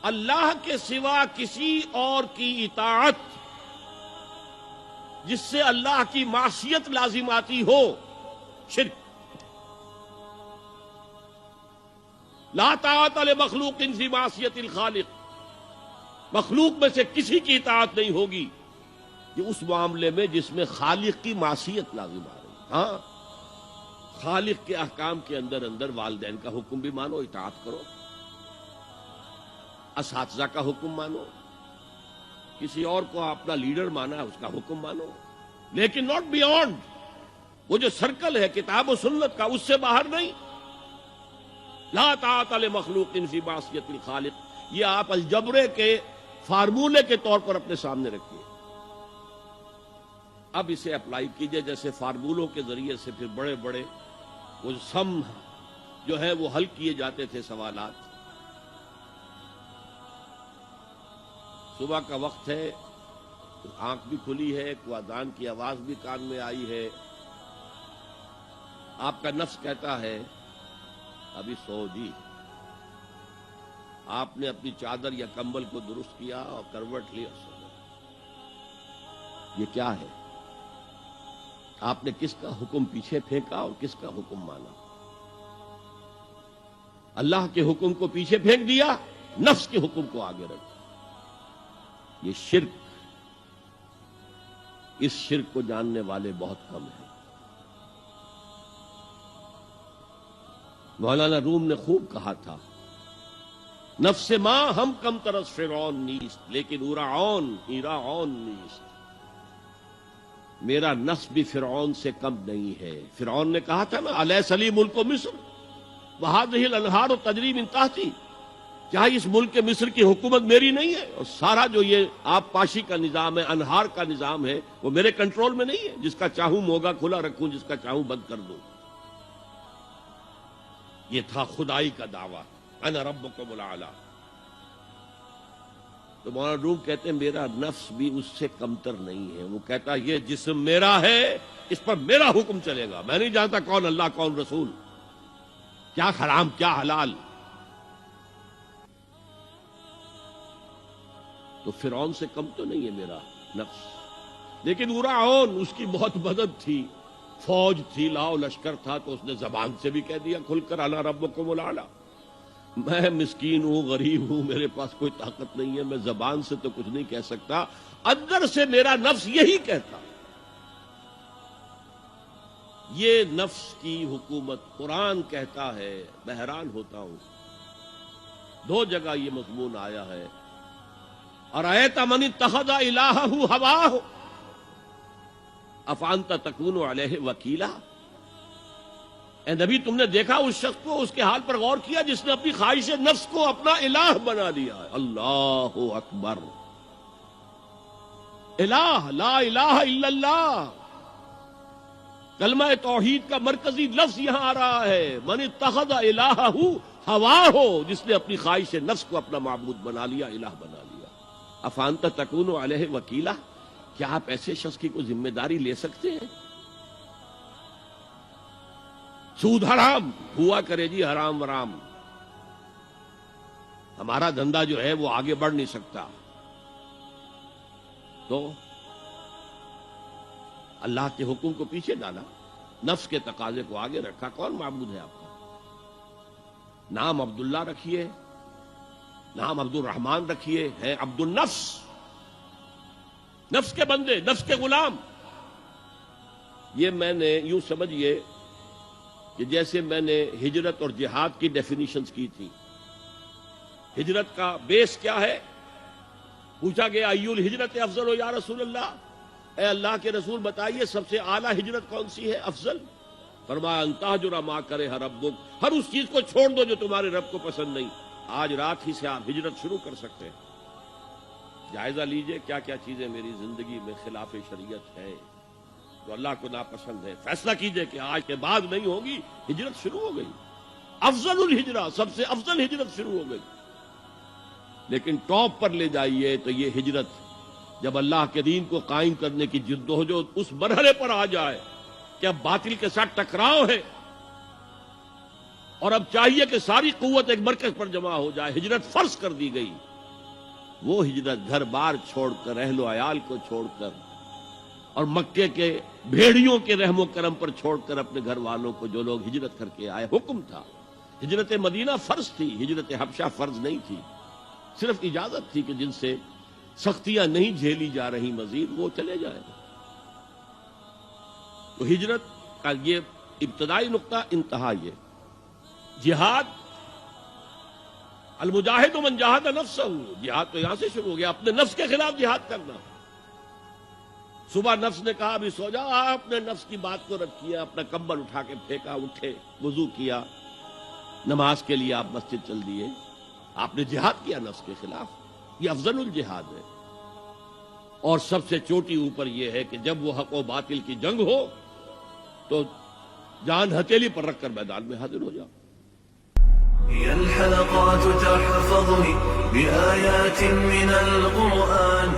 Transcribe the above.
اللہ کے سوا کسی اور کی اطاعت جس سے اللہ کی معصیت لازم آتی ہو، شرک۔ لا طاعت لمخلوق فی معصیت الخالق، مخلوق میں سے کسی کی اطاعت نہیں ہوگی کہ اس معاملے میں جس میں خالق کی معصیت لازم آ رہی۔ ہاں، خالق کے احکام کے اندر والدین کا حکم بھی مانو، اطاعت کرو، اساتذہ کا حکم مانو، کسی اور کو اپنا لیڈر مانا ہے اس کا حکم مانو، لیکن ناٹ بیونڈ وہ جو سرکل ہے کتاب و سنت کا، اس سے باہر نہیں۔ لا طاعت لمخلوق فی معصیت الخالق، یہ آپ الجبرے کے فارمولے کے طور پر اپنے سامنے رکھیے، اب اسے اپلائی کیجئے۔ جیسے فارمولوں کے ذریعے سے پھر بڑے بڑے وہ سم جو ہے وہ حل کیے جاتے تھے سوالات۔ صبح کا وقت ہے، آنکھ بھی کھلی ہے، کوئی اذان کی آواز بھی کان میں آئی ہے، آپ کا نفس کہتا ہے ابھی سو جی۔ آپ نے اپنی چادر یا کمبل کو درست کیا اور کروٹ لی اور سو گئے۔ یہ کیا ہے؟ آپ نے کس کا حکم پیچھے پھینکا اور کس کا حکم مانا؟ اللہ کے حکم کو پیچھے پھینک دیا، نفس کے حکم کو آگے رکھا۔ یہ شرک، اس شرک کو جاننے والے بہت کم ہیں۔ مولانا روم نے خوب کہا تھا، نفس ماں ہم کم ترس فرعون نیست لیکن اورعون ایراعون نیست۔ میرا نفس بھی فرعون سے کم نہیں ہے۔ فرعون نے کہا تھا نا الیس لی ملک مصر وہذہ الانہار تجری من تحتی، کیا اس ملک مصر کی حکومت میری نہیں ہے؟ اور سارا جو یہ آب پاشی کا نظام ہے، انہار کا نظام ہے، وہ میرے کنٹرول میں نہیں ہے؟ جس کا چاہوں موگا کھلا رکھوں، جس کا چاہوں بند کر دوں۔ یہ تھا خدائی کا دعویٰ، انا ربکم الاعلی۔ تو مولانا روم کہتے ہیں میرا نفس بھی اس سے کمتر نہیں ہے۔ وہ کہتا یہ جسم میرا ہے، اس پر میرا حکم چلے گا، میں نہیں جانتا کون اللہ کون رسول، کیا حرام کیا حلال۔ تو فرعون سے کم تو نہیں ہے میرا نفس، لیکن اورعون اس کی بہت مدد تھی، فوج تھی، لاؤ لشکر تھا، تو اس نے زبان سے بھی کہہ دیا کھل کر انا ربکم الاعلی۔ میں مسکین ہوں، غریب ہوں، میرے پاس کوئی طاقت نہیں ہے، میں زبان سے تو کچھ نہیں کہہ سکتا، اندر سے میرا نفس یہی کہتا۔ یہ نفس کی حکومت قرآن کہتا ہے، میں حیران ہوتا ہوں، دو جگہ یہ مضمون آیا ہے، ارأیت من اتخذ الہہ ہواہ افانت تکون علیہ وکیلا۔ اے نبی تم نے دیکھا اس شخص کو، اس کے حال پر غور کیا جس نے اپنی خواہش نفس کو اپنا الہ بنا لیا ہے۔ اللہ اکبر، الہ، لا الہ الا اللہ، کلمہ توحید کا مرکزی لفظ یہاں آ رہا ہے، من اتخذ الہہ ہواہ، جس نے اپنی خواہش نفس کو اپنا معبود بنا لیا، الہ بنا لیا۔ افانت تکون علیہ وکیلا، کیا آپ ایسے شخص کی کوئی ذمہ داری لے سکتے ہیں؟ سود حرام ہوا کرے جی، حرام ورام، ہمارا دھندا جو ہے وہ آگے بڑھ نہیں سکتا، تو اللہ کے حکم کو پیچھے ڈالا، نفس کے تقاضے کو آگے رکھا۔ کون معبود ہے آپ کا؟ نام عبداللہ رکھیے، نام عبد الرحمن رکھیے، ہے عبد النفس، نفس کے بندے، نفس کے غلام۔ یہ میں نے یوں سمجھیے کہ جیسے میں نے ہجرت اور جہاد کی ڈیفینیشنز کی تھی۔ ہجرت کا بیس کیا ہے؟ پوچھا گیا ای الہجرت افضل یا رسول اللہ، اے اللہ کے رسول بتائیے سب سے اعلیٰ ہجرت کون سی ہے، افضل؟ فرمایا ان تہجر ما کرہ ربک، ہر اس چیز کو چھوڑ دو جو تمہارے رب کو پسند نہیں۔ آج رات ہی سے آپ ہجرت شروع کر سکتے ہیں۔ جائزہ لیجئے کیا کیا چیزیں میری زندگی میں خلاف شریعت ہے، جو اللہ کو ناپسند ہے، فیصلہ کیجئے کہ آج کے بعد نہیں ہوگی۔ ہجرت شروع ہو گئی، افضل الہجرہ، سب سے افضل ہجرت شروع ہو گئی۔ لیکن ٹاپ پر لے جائیے تو یہ ہجرت جب اللہ کے دین کو قائم کرنے کی جدوجہد اس مرحلے پر آ جائے کہ اب باطل کے ساتھ ٹکراؤ ہے اور اب چاہیے کہ ساری قوت ایک مرکز پر جمع ہو جائے، ہجرت فرض کر دی گئی، وہ ہجرت گھر بار چھوڑ کر، اہل و عیال کو چھوڑ کر، اور مکے کے بھیڑیوں کے رحم و کرم پر چھوڑ کر اپنے گھر والوں کو جو لوگ ہجرت کر کے آئے، حکم تھا۔ ہجرت مدینہ فرض تھی، ہجرت حبشہ فرض نہیں تھی، صرف اجازت تھی کہ جن سے سختیاں نہیں جھیلی جا رہی مزید وہ چلے جائیں۔ تو ہجرت کا یہ ابتدائی نقطہ، انتہا یہ جہاد، المجاہد من جاہد نفسہ، جہاد تو یہاں سے شروع ہو گیا، اپنے نفس کے خلاف جہاد کرنا۔ صبح نفس نے کہا ابھی سو جاؤ، آپ نے نفس کی بات کو رد کیا، اپنا کمبل اٹھا کے پھینکا، اٹھے، وضو کیا، نماز کے لیے آپ مسجد چل دیے، آپ نے جہاد کیا نفس کے خلاف۔ یہ افضل الجہاد ہے، اور سب سے چوٹی اوپر یہ ہے کہ جب وہ حق و باطل کی جنگ ہو تو جان ہتھیلی پر رکھ کر میدان میں حاضر ہو جاؤ۔ هي الحلقات تحفظني بآيات من القرآن